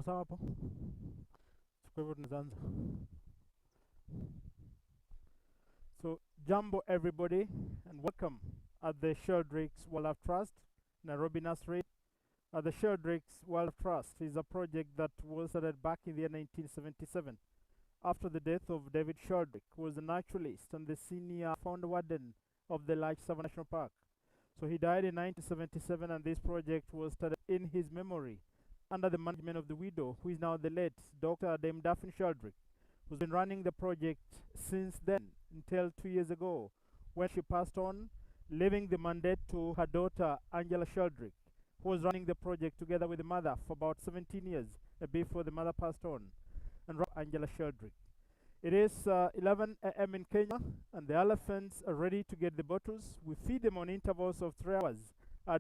Tuko sawa hapo? Kwa hivyo tunaanza. So, jambo everybody and welcome at the Sheldrick Wildlife Trust, Nairobi Nursery. The Sheldrick Wildlife Trust is a project that was started back in the year 1977 after the death of David Sheldrick, who was a naturalist and the senior founder warden of the Large Savannah National Park. So he died in 1977, and this project was started in his memory under the management of the widow, who is now the late Dr. Dame Daphne Sheldrick, who's been running the project since then until 2 years ago when she passed on, leaving the mandate to her daughter Angela Sheldrick, who was running the project together with the mother for about 17 years before the mother passed on, and Angela Sheldrick. It is 11 a.m. in Kenya, and the elephants are ready to get the bottles. We feed them on intervals of 3 hours,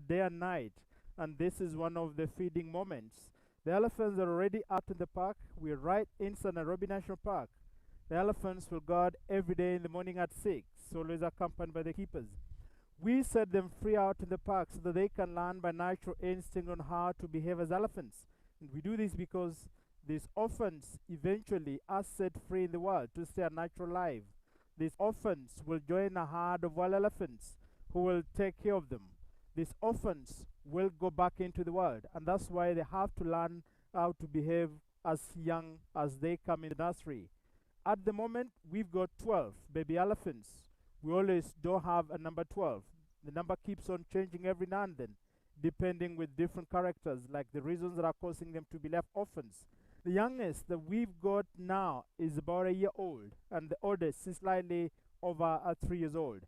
day and night, and this is one of the feeding moments. The elephants are already out in the park. We're right inside Nairobi National Park. The elephants will guard every day in the morning at 6, always accompanied by the keepers. We set them free out in the park so that they can learn by natural instinct on how to behave as elephants. And we do this because these orphans eventually are set free in the wild to stay a natural life. These orphans will join a herd of wild elephants who will take care of them. These orphans will go back into the wild, and that's why they have to learn how to behave as young as they come in the nursery. At the moment, we've got 12 baby elephants. We always don't have a number 12. The number keeps on changing every now and then, depending with different characters, like the reasons that are causing them to be left orphans. The youngest that we've got now is about a year old, and the oldest is slightly over 3 years old.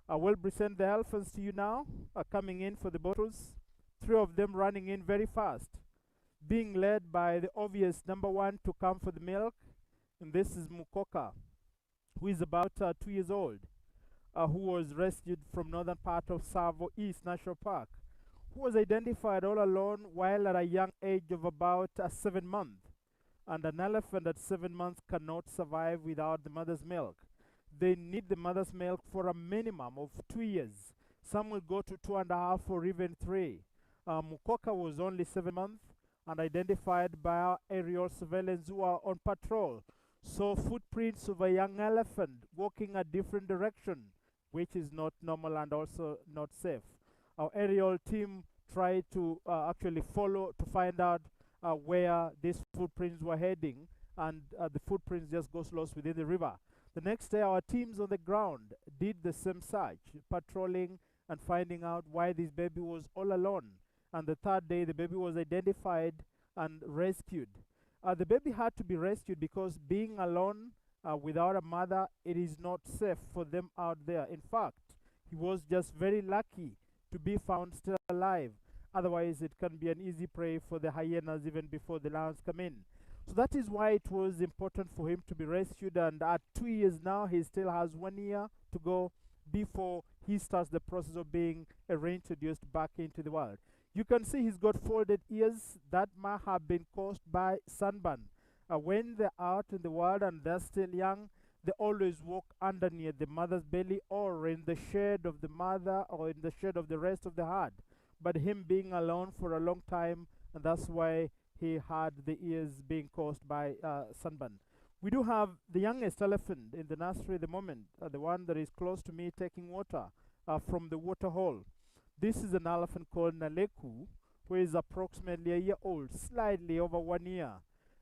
I will present the elephants to you now, coming in for the bottles. 3 of them running in very fast, being led by the obvious number 1 to come for the milk, and this is Mukoka, who is about 2 years old, who was rescued from northern part of Savo East National Park, who was identified all alone while at a young age of about 7 months. And an elephant at 7 months cannot survive without the mother's milk. They need the mother's milk for a minimum of 2 years. Some will go to 2.5 or even 3. Mukoka was only 7 months and identified by our aerial surveillance who are on patrol. So footprints of a young elephant walking a different direction, which is not normal and also not safe. Our aerial team tried to actually follow to find out where these footprints were heading, and the footprints just goes lost within the river. The next day, our teams on the ground did the same search, patrolling and finding out why this baby was all alone. And the third day, the baby was identified and rescued. The baby had to be rescued because being alone without a mother, it is not safe for them out there. In fact, he was just very lucky to be found still alive. Otherwise, it can be an easy prey for the hyenas even before the lions come in. So that is why it was important for him to be rescued, and at 2 years now, he still has 1 year to go before he starts the process of being reintroduced back into the wild. You can see he's got folded ears that might have been caused by sunburn. When they're out in the wild and they're still young, they always walk underneath the mother's belly or in the shade of the mother or in the shade of the rest of the herd. But him being alone for a long time, and that's why he had the ears being caused by sunburn. We do have the youngest elephant in the nursery at the moment, the one that is close to me taking water from the water hole. This is an elephant called Naleku, who is approximately a year old, slightly over 1 year.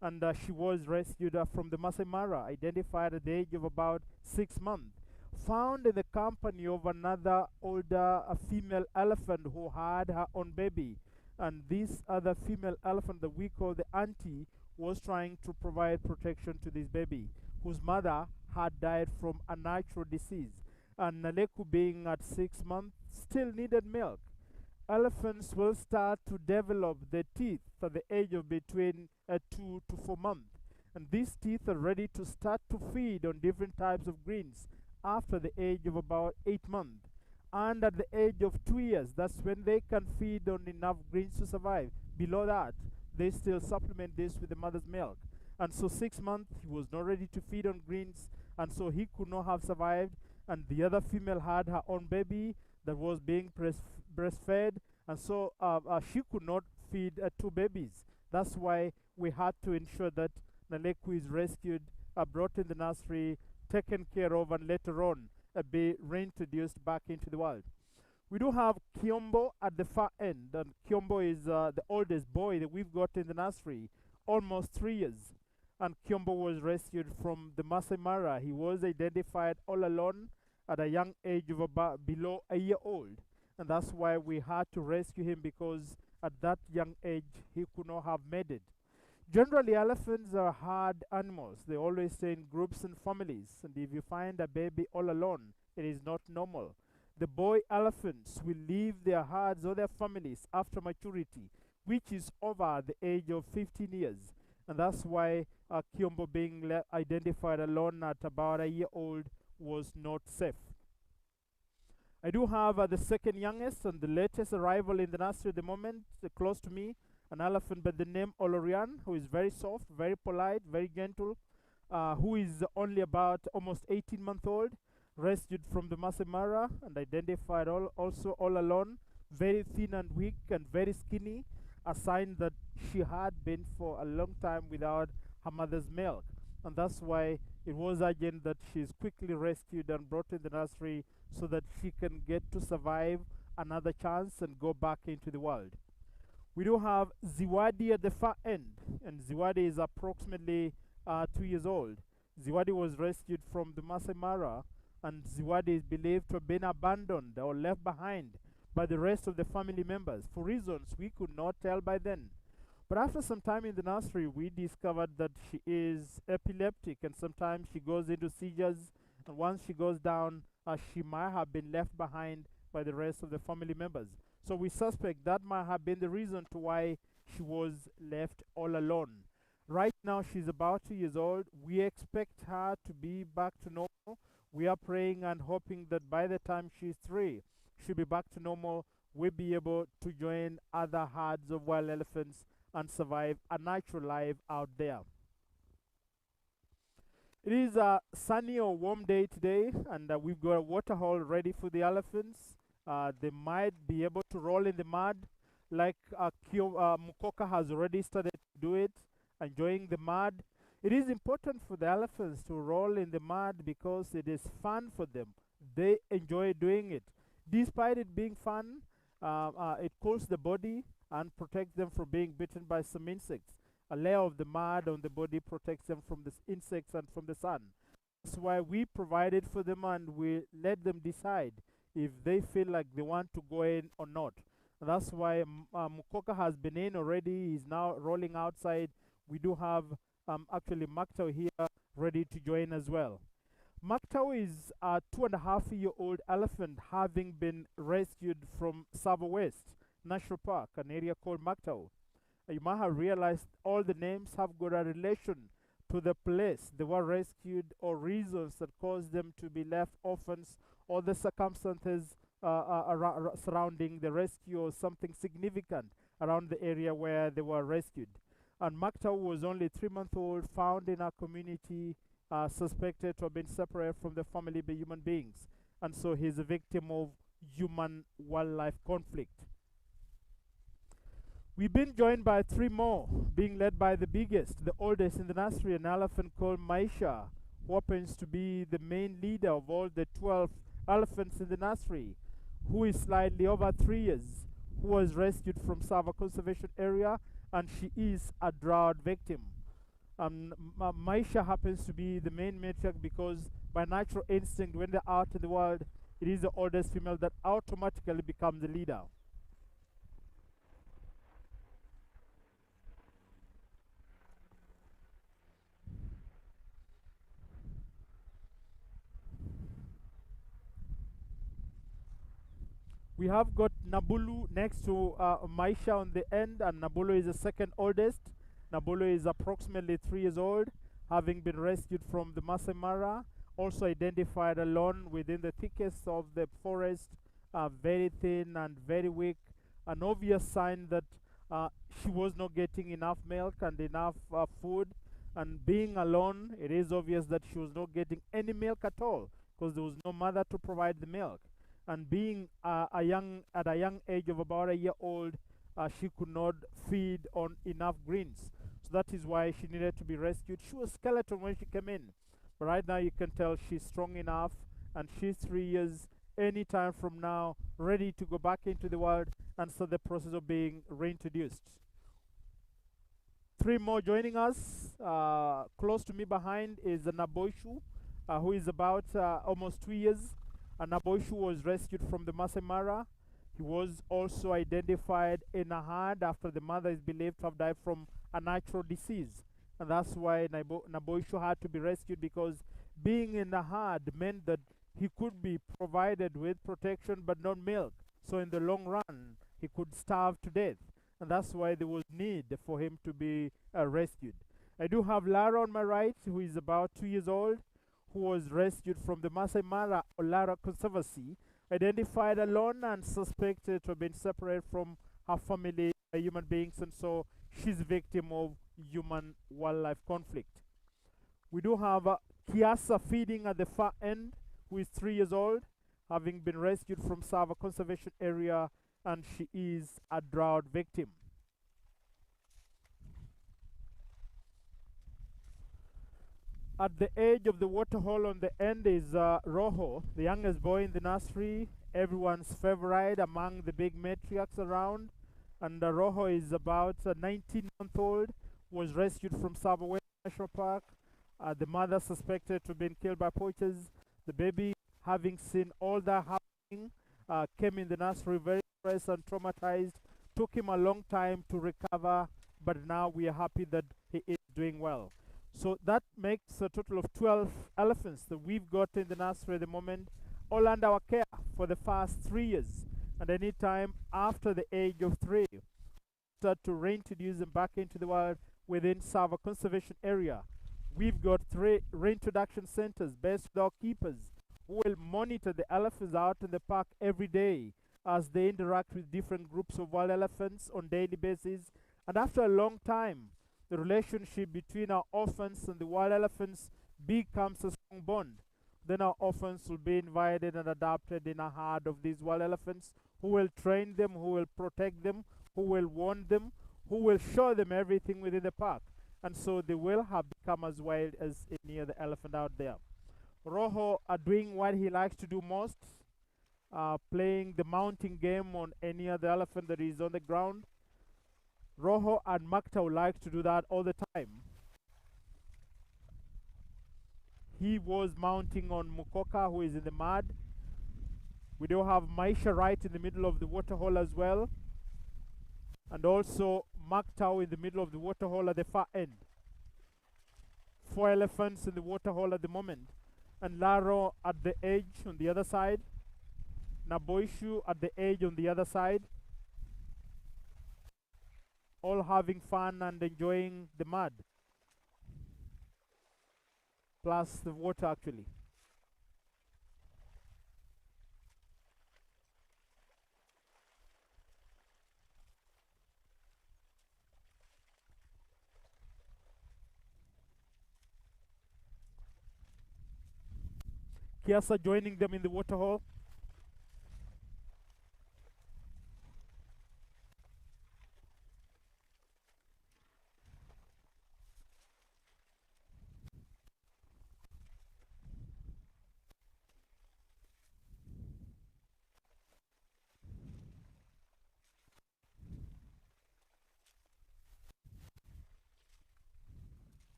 And she was rescued from the Masai Mara, identified at the age of about 6 months. Found in the company of another older female elephant who had her own baby. And this other female elephant that we call the auntie was trying to provide protection to this baby, whose mother had died from a natural disease. And Naleku, being at 6 months, still needed milk. Elephants will start to develop their teeth at the age of between 2 to 4 months. And these teeth are ready to start to feed on different types of greens after the age of about 8 months. And at the age of 2 years, that's when they can feed on enough greens to survive. Below that, they still supplement this with the mother's milk. And so 6 months, he was not ready to feed on greens, and so he could not have survived. And the other female had her own baby that was being breastfed, and so she could not feed 2 babies. That's why we had to ensure that Naleku is rescued, brought in the nursery, taken care of, and later on be reintroduced back into the wild. We do have Kiombo at the far end, and Kiombo is the oldest boy that we've got in the nursery, almost 3 years. And Kiombo was rescued from the Masai Mara. He was identified all alone at a young age of about below a year old. And that's why we had to rescue him, because at that young age he could not have made it. Generally, elephants are hard animals. They always stay in groups and families. And if you find a baby all alone, it is not normal. The boy elephants will leave their herds or their families after maturity, which is over the age of 15 years. And that's why Kiombo being identified alone at about a year old was not safe. I do have the second youngest and the latest arrival in the nursery at the moment, close to me, an elephant by the name Olorian, who is very soft, very polite, very gentle, who is only about almost 18 months old, rescued from the Masai Mara and identified also all alone, very thin and weak and very skinny, a sign that she had been for a long time without her mother's milk. And that's why it was urgent that she is quickly rescued and brought in the nursery so that she can get to survive another chance and go back into the world. We do have Ziwadi at the far end, and Ziwadi is approximately 2 years old. Ziwadi was rescued from the Masai Mara, and Ziwadi is believed to have been abandoned or left behind by the rest of the family members for reasons we could not tell by then. But after some time in the nursery, we discovered that she is epileptic, and sometimes she goes into seizures, and once she goes down, she might have been left behind by the rest of the family members. So we suspect that might have been the reason to why she was left all alone. Right now, she's about 2 years old. We expect her to be back to normal. We are praying and hoping that by the time she's 3, she'll be back to normal. We'll be able to join other herds of wild elephants and survive a natural life out there. It is a sunny or warm day today, and we've got a water hole ready for the elephants. They might be able to roll in the mud, like Mukoka has already started to do it, enjoying the mud. It is important for the elephants to roll in the mud because it is fun for them. They enjoy doing it. Despite it being fun, it cools the body and protects them from being bitten by some insects. A layer of the mud on the body protects them from the insects and from the sun. That's why we provide it for them, and we let them decide if they feel like they want to go in or not. And that's why Mukoka has been in already. He's now rolling outside. We do have actually Maktau here ready to join as well. Maktau is a 2.5-year-old elephant, having been rescued from Savo West National Park, an area called Maktau. You might have realized all the names have got a relation to the place they were rescued, or reasons that caused them to be left orphans, or the circumstances surrounding the rescue, or something significant around the area where they were rescued. And Maktau was only 3 months old, found in our community, suspected to have been separated from the family by human beings. And so he's a victim of human-wildlife conflict. We've been joined by 3 more, being led by the biggest, the oldest in the nursery, an elephant called Maisha, who happens to be the main leader of all the 12 elephants in the nursery, who is slightly over 3 years, who was rescued from Sava Conservation Area, and she is a drought victim. Maisha happens to be the main matriarch because by natural instinct, when they're out in the world, it is the oldest female that automatically becomes the leader. We have got Nabulu next to Maisha on the end, and Nabulu is the second oldest. Nabulu is approximately 3 years old, having been rescued from the Masai Mara, also identified alone within the thickest of the forest, very thin and very weak, an obvious sign that she was not getting enough milk and enough food, and being alone, it is obvious that she was not getting any milk at all, because there was no mother to provide the milk. And being at a young age of about a year old, she could not feed on enough greens. So that is why she needed to be rescued. She was skeleton when she came in, but right now you can tell she's strong enough, and she's 3 years anytime from now ready to go back into the world and start the process of being reintroduced. 3 more joining us. Close to me behind is Naboishu, who is about almost 2 years. Naboishu was rescued from the Masai Mara. He was also identified in a herd after the mother is believed to have died from a natural disease. And that's why Naboishu had to be rescued, because being in a herd meant that he could be provided with protection but not milk. So in the long run, he could starve to death. And that's why there was need for him to be rescued. I do have Lara on my right, who is about 2 years old, who was rescued from the Masai Mara or Lara Conservancy, identified alone and suspected to have been separated from her family by human beings, and so she's a victim of human-wildlife conflict. We do have Kiasa feeding at the far end, who is 3 years old, having been rescued from Sava Conservation Area, and she is a drought victim. At the edge of the waterhole on the end is Roho, the youngest boy in the nursery, everyone's favorite among the big matriarchs around. And Roho is about 19-month-old, was rescued from Sava West National Park. The mother suspected to have been killed by poachers. The baby, having seen all that happening, came in the nursery very stressed and traumatized. Took him a long time to recover, but now we are happy that he is doing well. So that makes a total of 12 elephants that we've got in the nursery at the moment, all under our care for the past 3 years. And any time after the age of 3, start to reintroduce them back into the wild within Sava Conservation Area. We've got 3 reintroduction centers based with our keepers, who will monitor the elephants out in the park every day as they interact with different groups of wild elephants on daily basis. And after a long time, the relationship between our orphans and the wild elephants becomes a strong bond. Then our orphans will be invited and adopted in a herd of these wild elephants, who will train them, who will protect them, who will warn them, who will show them everything within the park. And so they will have become as wild as any other elephant out there. Roho are doing what he likes to do most, playing the mounting game on any other elephant that is on the ground. Roho and Maktau like to do that all the time. He was mounting on Mukoka, who is in the mud. We do have Maisha right in the middle of the waterhole as well. And also Maktau in the middle of the waterhole at the far end. 4 elephants in the waterhole at the moment. And Laro at the edge on the other side. Naboishu at the edge on the other side. All having fun and enjoying the mud. Plus the water actually. Kiasa joining them in the waterhole.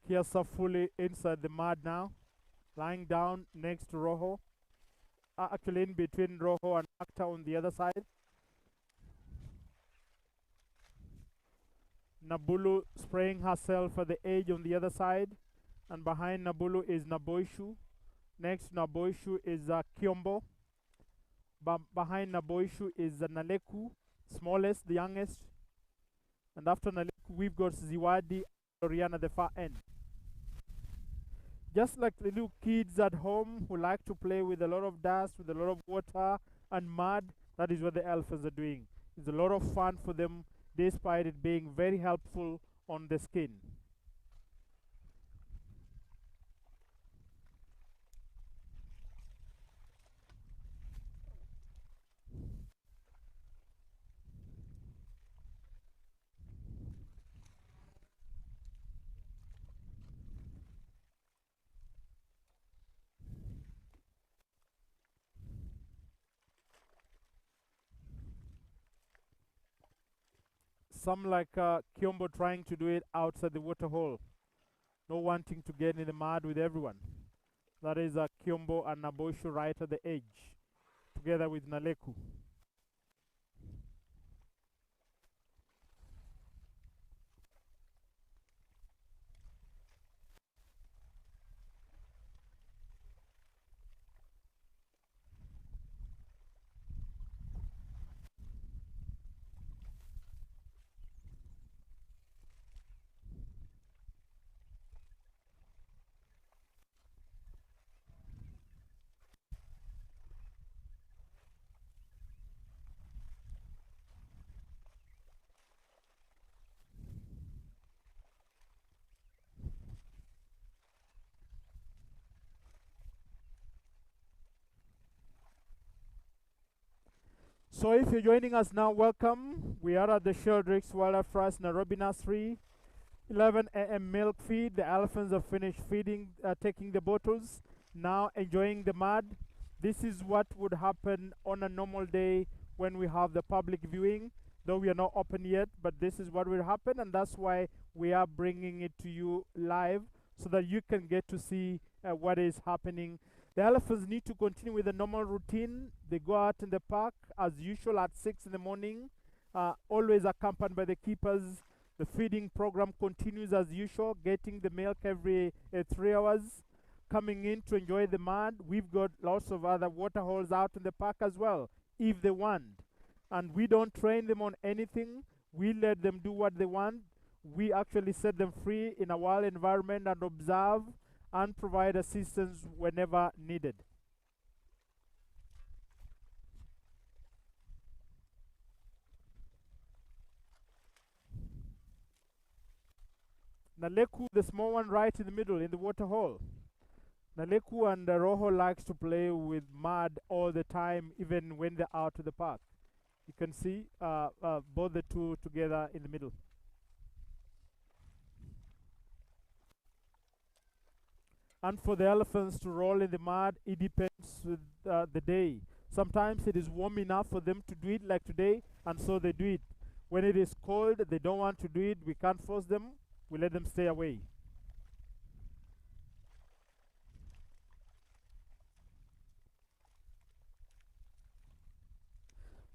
Kiasa fully inside the mud now, lying down next to Roho. Actually in between Roho and Akta on the other side. Nabulu spraying herself at the edge on the other side. And behind Nabulu is Naboishu. Next to Naboishu is Kiombo. Behind Naboishu is Naleku, smallest, the youngest. And after Naleku, we've got Ziwadi and Oriana at the far end. Just like the little kids at home who like to play with a lot of dust, with a lot of water and mud, that is what the elephants are doing. It's a lot of fun for them, despite it being very helpful on the skin. some like Kiombo trying to do it outside the water hole, no wanting to get in the mud with everyone. That is Kiombo and Nabosho right at the edge, together with Naleku. So if you're joining us now, welcome. We are at the Sheldrick Wildlife Trust, Nairobi Nursery. 11 a.m. milk feed. The elephants have finished feeding, taking the bottles, now enjoying the mud. This is what would happen on a normal day when we have the public viewing, though we are not open yet, but this is what will happen, and that's why we are bringing it to you live so that you can get to see what is happening. The elephants need to continue with the normal routine. They go out in the park as usual at 6 in the morning, always accompanied by the keepers. The feeding program continues as usual, getting the milk every 3 hours, coming in to enjoy the mud. We've got lots of other water holes out in the park as well, if they want. And we don't train them on anything. We let them do what they want. We actually set them free in a wild environment and observe and provide assistance whenever needed. Naleku, the small one right in the middle in the water hole. Naleku and Roho likes to play with mud all the time, even when they're out to the park. You can see both the two together in the middle. And for the elephants to roll in the mud, it depends with the day. Sometimes it is warm enough for them to do it like today, and so they do it. When it is cold, they don't want to do it. We can't force them. We let them stay away.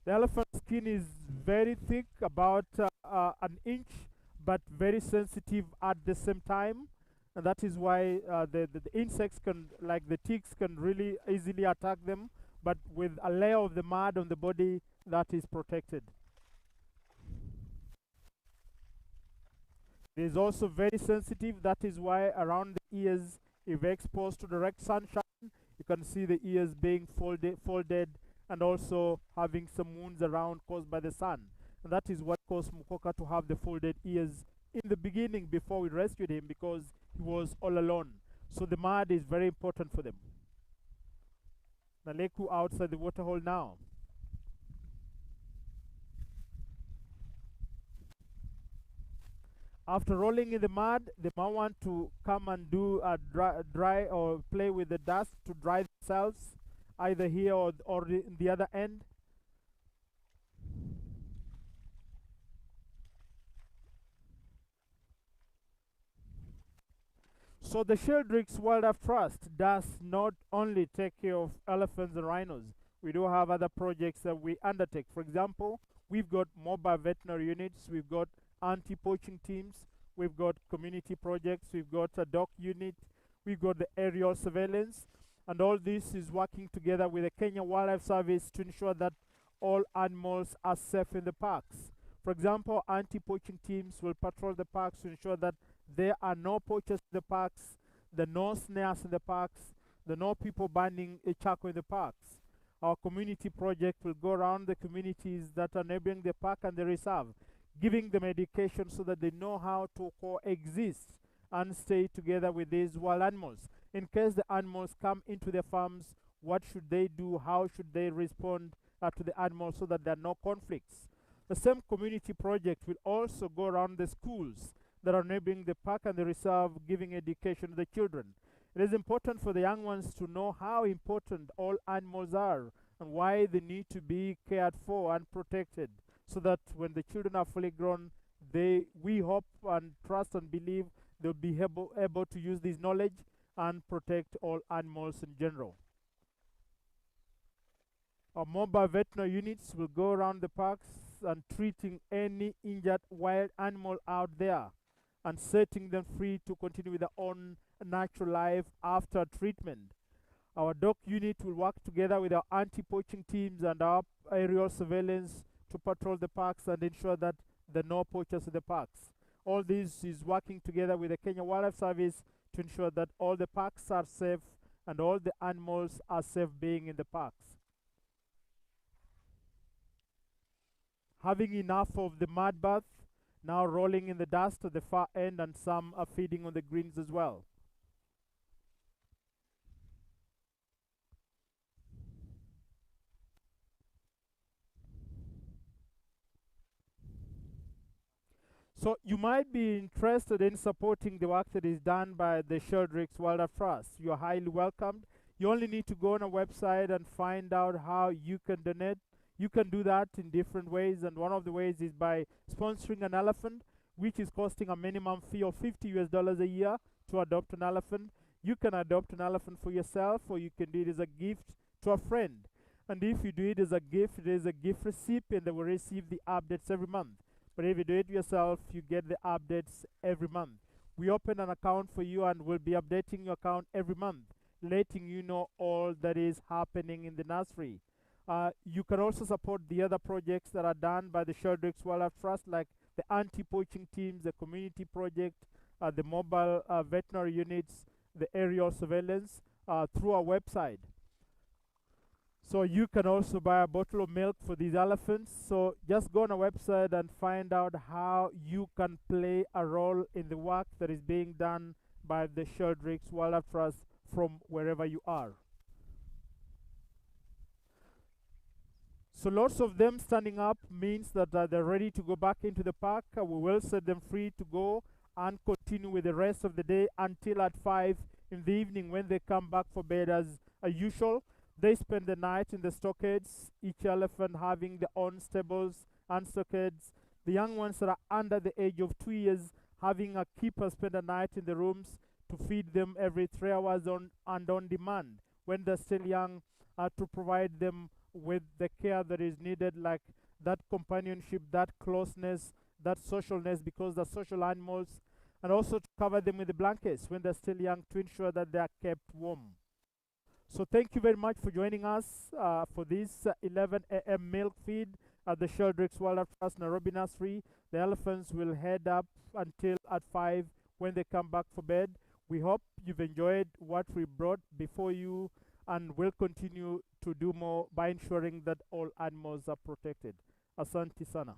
The elephant skin is very thick, about an inch, but very sensitive at the same time. And that is why the insects can, like the ticks, can really easily attack them. But with a layer of the mud on the body, that is protected. It is also very sensitive. That is why around the ears, if exposed to direct sunshine, you can see the ears being folded and also having some wounds around caused by the sun. And that is what caused Mukoka to have the folded ears in the beginning before we rescued him, because he was all alone. So the mud is very important for them. Naleku outside the waterhole now. After rolling in the mud, they might want to come and do a dry or play with the dust to dry themselves, either here or in the other end. So the Sheldrick Wildlife Trust does not only take care of elephants and rhinos. We do have other projects that we undertake. For example, we've got mobile veterinary units, we've got anti-poaching teams, we've got community projects, we've got a dog unit, we've got the aerial surveillance, and all this is working together with the Kenya Wildlife Service to ensure that all animals are safe in the parks. For example, anti-poaching teams will patrol the parks to ensure that there are no poachers in the parks, there are no snares in the parks, there are no people burning charcoal in the parks. Our community project will go around the communities that are neighboring the park and the reserve, giving them education so that they know how to coexist and stay together with these wild animals. In case the animals come into their farms, what should they do? How should they respond to the animals so that there are no conflicts? The same community project will also go around the schools that are neighboring the park and the reserve, giving education to the children. It is important for the young ones to know how important all animals are and why they need to be cared for and protected, so that when the children are fully grown, we hope and trust and believe they'll be able to use this knowledge and protect all animals in general. Our mobile veterinary units will go around the parks and treating any injured wild animal out there and setting them free to continue with their own natural life after treatment. Our dog unit will work together with our anti-poaching teams and our aerial surveillance to patrol the parks and ensure that there are no poachers in the parks. All this is working together with the Kenya Wildlife Service to ensure that all the parks are safe and all the animals are safe being in the parks. Having enough of the mud bath, now rolling in the dust at the far end, and some are feeding on the greens as well. So you might be interested in supporting the work that is done by the Sheldrick Wildlife Trust. You're highly welcomed. You only need to go on a website and find out how you can donate. You can do that in different ways, and one of the ways is by sponsoring an elephant, which is costing a minimum fee of $50 a year to adopt an elephant. You can adopt an elephant for yourself, or you can do it as a gift to a friend. And if you do it as a gift, it is a gift recipient that will receive the updates every month. But if you do it yourself, you get the updates every month. We open an account for you and we'll be updating your account every month, letting you know all that is happening in the nursery. You can also support the other projects that are done by the Sheldrick Wildlife Trust, like the anti-poaching teams, the community project, the mobile veterinary units, the aerial surveillance, through our website. So you can also buy a bottle of milk for these elephants. So just go on our website and find out how you can play a role in the work that is being done by the Sheldrick Wildlife Trust from wherever you are. So lots of them standing up means that they're ready to go back into the park. We will set them free to go and continue with the rest of the day until at 5 in the evening, when they come back for bed as usual. They spend the night in the stockades, each elephant having their own stables and stockades. The young ones that are under the age of 2 years having a keeper spend the night in the rooms to feed them every 3 hours and on demand when they're still young, to provide them with the care that is needed, like that companionship, that closeness, that socialness, because they're social animals, and also to cover them with the blankets when they're still young to ensure that they are kept warm. So thank you very much for joining us for this 11 a.m. milk feed at the Sheldrick Wildlife Trust Nairobi Nursery. The elephants will head up until at 5 when they come back for bed. We hope you've enjoyed what we brought before you, and will continue to do more by ensuring that all animals are protected. Asante sana.